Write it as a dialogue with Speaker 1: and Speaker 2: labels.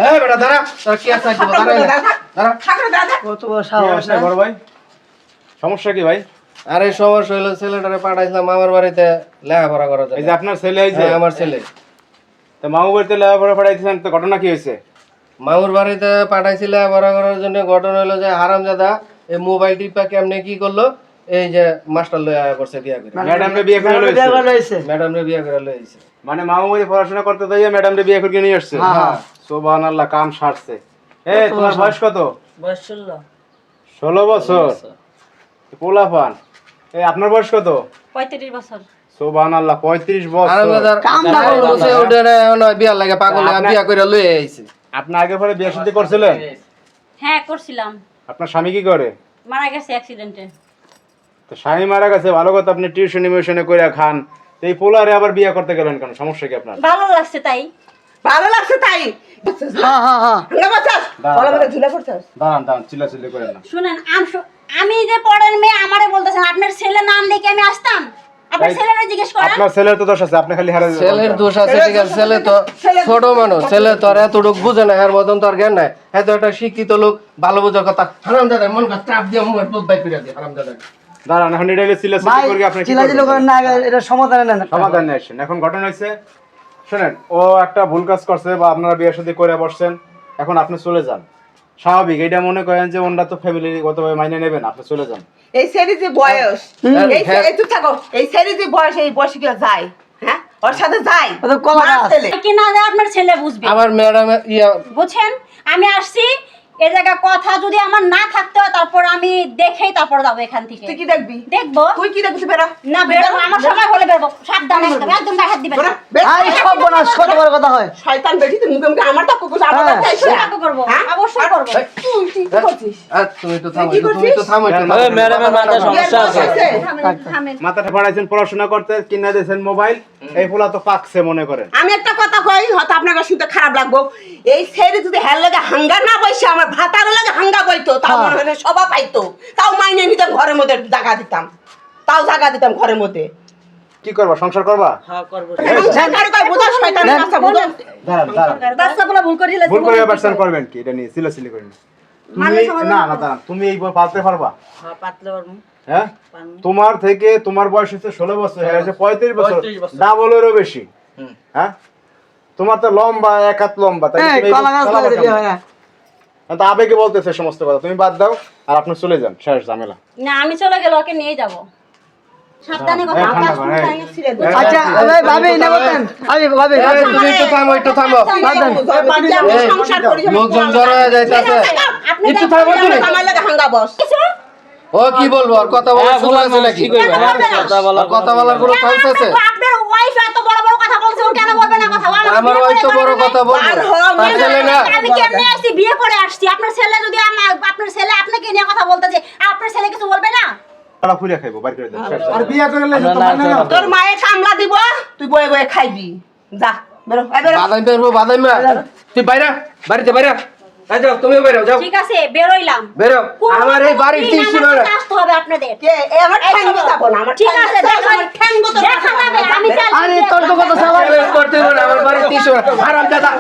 Speaker 1: এই বেটা দাঁড়া, তোর কি আছে দিব দাঁড়া। দাঁড়া।
Speaker 2: কত বড় সাহস না?
Speaker 3: বড় ভাই সমস্যা কি ভাই?
Speaker 1: আরে সমস্যা হলো ছেলেটারে পাঠাইছিলাম মামার বাড়িতে লেখাপড়া করার
Speaker 3: এই
Speaker 1: জন্য।
Speaker 3: যে আপনার ছেলে এই যে
Speaker 1: হ্যাঁ, আমার ছেলে।
Speaker 3: তো মামু বাড়িতে লেখাপড়া পড়াইতেছেন, তো ঘটনা কি হয়েছে?
Speaker 1: মামুর বাড়িতে পাঠাইছি লেখাপড়া করার জন্য। ঘটনা হলো যে হারামজাদা এই মোবাইল টিপা কেমনে কি করলো, এই যে মাস্টার লয়ে আয়া করছে বিয়া করে।
Speaker 3: ম্যাডামরে বিয়ে করে লইছে।
Speaker 2: বিয়ে করে লইছে।
Speaker 1: ম্যাডামরে বিয়া করে লয়ে আইছে।
Speaker 3: মানে মামু বাড়ি পড়াশোনা করতে যাইয়া ম্যাডামরে বিয়ে করে নিয়ে আসছে।
Speaker 2: হ্যাঁ।
Speaker 3: সুবহানাল্লাহ, কাম সারছে। এই তোমার বয়স কত?
Speaker 2: বয়স 16।
Speaker 3: 16 বছর। পোলাপান। এই আপনার বয়স কত?
Speaker 4: 35 বছর।
Speaker 3: সুবহানাল্লাহ, 35 বছর।
Speaker 1: হারামজাদার
Speaker 2: কামটা করলো
Speaker 1: বলছে ওটা না এখন বিয়া লাগে পাগল হয়ে বিয়া করে লয়ে আইছে।
Speaker 3: আপনি আগে পরে বিয়ে শাদী করছিলেন?
Speaker 4: হ্যাঁ করছিলাম,
Speaker 3: আপনার স্বামী কি করে?
Speaker 4: মারা গেছে অ্যাক্সিডেন্টে।
Speaker 3: তো স্বামী মারা গেছে, ভালো কথা, আপনি টিউশনি মিউশনে কইরা খান। তো এই পোলারে আবার বিয়ে করতে গেলেন কেন? সমস্যা কি আপনার?
Speaker 4: ভালো লাগছে তাই।
Speaker 5: ভালো লাগছে তাই।
Speaker 2: হ্যাঁ হ্যাঁ হ্যাঁ।
Speaker 5: হাঙ্গা বাচ্চাস বলা বলে ঝুলা পড়ছস।
Speaker 3: দাঁড়ান দাঁড়ান, চিল্লাচিল্লি করেন না।
Speaker 4: শুনেন, আমি যে পড়েন মেয়ে আমারে বলতেছেন আপনার ছেলে নাম দেখে আমি আসতাম? আপনার ছেলেরা জিজ্ঞেস করেন।
Speaker 3: আপনার ছেলের তো দোষ আছে, আপনি খালি হারে
Speaker 1: ছেলের দোষ আছে ঠিক আছে, ছেলে তো ছোট মানুষ, ছেলে তো আর এতটুকু বুঝে না, এর মতন তো আর জ্ঞান নাই। এত একটা শিক্ষিত লোক, ভালো বোঝার কথা। হারামজাদা মন কা চাপ দিয়ে মোর দুধ বাই করে দিয়ে হারামজাদা।
Speaker 3: দাঁড়ান, এখন এটা চিল্লাচিল্লি
Speaker 2: ভাই
Speaker 3: করে আপনি কি
Speaker 2: চিল্লাচিল্লি
Speaker 3: করবেন?
Speaker 2: করেন না, এটা সমাধান নেন।
Speaker 3: সমাধান নিয়ে আসেন। এখন ঘটনা হয়েছে, শুনেন, ও একটা ভুল কাজ করছে বা আপনারা বিয়ে শাদী করে বসছেন, এখন আপনি চলে যান। স্বাভাবিক, এটা মনে করেন যে ওনরা তো ফ্যামিলিগতভাবে মাইনে নেবেন, আপনি চলে যান।
Speaker 5: এই সেরি যে বয়স, এই তুই থাকো, এই সেরি যে বয়স, এই বয়সে কি যায়? হ্যাঁ, ওর সাথে যায়।
Speaker 2: ও তো কলা
Speaker 5: মার
Speaker 2: গাছ।
Speaker 5: ছেলে।
Speaker 4: কি না যায় আপনার ছেলে বুঝবে।
Speaker 1: আমার ম্যাডাম ইয়া
Speaker 4: বুঝছেন, আমি আসছি এই জায়গা কথা যদি আমার না থাকতে হয় তারপর আমি দেখেই তারপর যাবো এখান থেকে।
Speaker 5: তুই কি দেখবি?
Speaker 4: দেখবো
Speaker 5: তুই কি দেখবি? বেরো
Speaker 4: না, বেরো আমার সময় হলে বেরবো। সাবধানে একদম গায়ে হাত দিবেন না।
Speaker 2: আই সব বনাস কত বড় কথা হয়।
Speaker 5: শয়তান বেটি, তুই মুখে মুখে আমার টাকা করছিস, আমার
Speaker 2: হ্যাঁ।
Speaker 5: কাছে আইসা।
Speaker 4: টাকা করবো,
Speaker 5: হ্যাঁ?
Speaker 4: অবশ্যই করবো।
Speaker 5: তুই কি করছিস?
Speaker 1: তুমি তো থামো,
Speaker 5: কি
Speaker 1: তুমি তো থামো একটু।
Speaker 3: ওই
Speaker 6: ম্যাডামের মাথায় সমস্যা আছে।
Speaker 4: থামেন।
Speaker 3: মাথাটা পড়াইছেন পড়াশোনা করতে, কিনা দিয়েছেন মোবাইল, এই পোলা তো পাকছে মনে করেন।
Speaker 5: আমি একটা কথা কই, হয়তো আপনার শুনতে খারাপ লাগবো। এই সেরি যদি হেল লাগে হাঙ্গা না বসে আমার ভাতার লাগে হাঙ্গা বইতো, তাও মনে হয় সবা পাইতো, তাও মাইনে নিতাম, ঘরের মধ্যে জায়গা দিতাম, তাও জায়গা দিতাম ঘরের মধ্যে।
Speaker 3: কি করবা, সংসার করবা?
Speaker 2: হ্যাঁ করব।
Speaker 5: সরকারি কয় বোঝা, শয়তানের বাচ্চা বোঝা।
Speaker 3: দাঁড়ান দাঁড়ান,
Speaker 4: বাচ্চাগুলো ভুল করে দিলে
Speaker 3: ভুল করে ব্যবসা করবেন কি? এটা নিয়ে চিল্লাচিল্লি করেন না। তুমি না না দাঁড়ান, তুমি এই বই পালতে পারবা?
Speaker 2: হ্যাঁ পাতলে পারবো।
Speaker 3: হ্যাঁ, তোমার থেকে তোমার বয়স হচ্ছে 16 বছর, হয়ে গেছে 35 বছর, ডাবলেরও বেশি। হ্যাঁ, তোমার তো লম্বা, এক হাত লম্বা, তাই
Speaker 2: এই
Speaker 3: তুমি এই
Speaker 2: কলা গাছ
Speaker 3: চালাবা
Speaker 2: লাগে
Speaker 3: কেমনে?
Speaker 2: হয় না।
Speaker 3: তো আবেগে বলতেছে সমস্ত কথা, তুমি বাদ দাও আর আপনি চলে যান, শেষ ঝামেলা।
Speaker 4: না, আমি চলে গেলে ওকে নিয়ে যাবো। সাবধানে কথা
Speaker 3: এই,
Speaker 4: বলতে।
Speaker 3: ঠান্ডা করো, এই।
Speaker 2: আচ্ছা ভাই ভাবি না বলেন। আমি ভাবি
Speaker 1: এই, তুমি একটু থামো, একটু থামো।
Speaker 5: সংসার করি,
Speaker 1: লোকজন জড়ো হয়ে যাইতেছে।
Speaker 4: আপনি
Speaker 1: একটু থামো তুমি।
Speaker 5: আমার লাগে হাঙ্গা বস।
Speaker 1: ও কি বলবো, আর কথা বলার সুযোগ আছে নাকি? আর কথা বলার কোনো চান্স আছে?
Speaker 4: আপনার ওয়াইফ এত বড় বড় কথা বলছে, ও কেন বলবে না কথা? ও
Speaker 1: আমার ওয়াইফ তো বড় কথা বলবো, তার ছেলে না।
Speaker 4: আমি কেমনে আসছি, বিয়ে করে আসছি। আপনার ছেলে যদি আপনার ছেলে আপনাকে নিয়ে কথা বলতেছে, আপনার ছেলে কিছু বলবে না?
Speaker 3: তারা ফুরিয়া খাইবো, বাইর করে দেন, শেষ ঝামেলা।
Speaker 2: আর বিয়ে করলে তো মানে না।
Speaker 5: তোর মায়ে কামলা দিব, তুই বয়ে বয়ে খাইবি। যা বেরো, এই বেরো।
Speaker 1: বাদাম পেরবো, বাদাম মা। তুই বাইরা, বাড়িতে বাইরা। এই যাও, তুমিও বাইরে যাও।
Speaker 4: ঠিক আছে, বেরোইলাম।
Speaker 1: বেরো, আমার এই বাড়ির
Speaker 4: দিন
Speaker 1: টিসি
Speaker 4: আমাকে
Speaker 1: না।
Speaker 4: আসতে হবে আপনাদের।
Speaker 5: কে এ আমার ঠ্যাং গোতাবো না, আমার
Speaker 4: ঠিক আছে,
Speaker 5: আমার ঠ্যাং গোতাবো।
Speaker 4: দেখা যাবে, আমি চাই।
Speaker 2: আরে তোর তো কথা চালাই।
Speaker 1: করতে হবে না, আমার বাড়ির টিসি। হারামজাদা।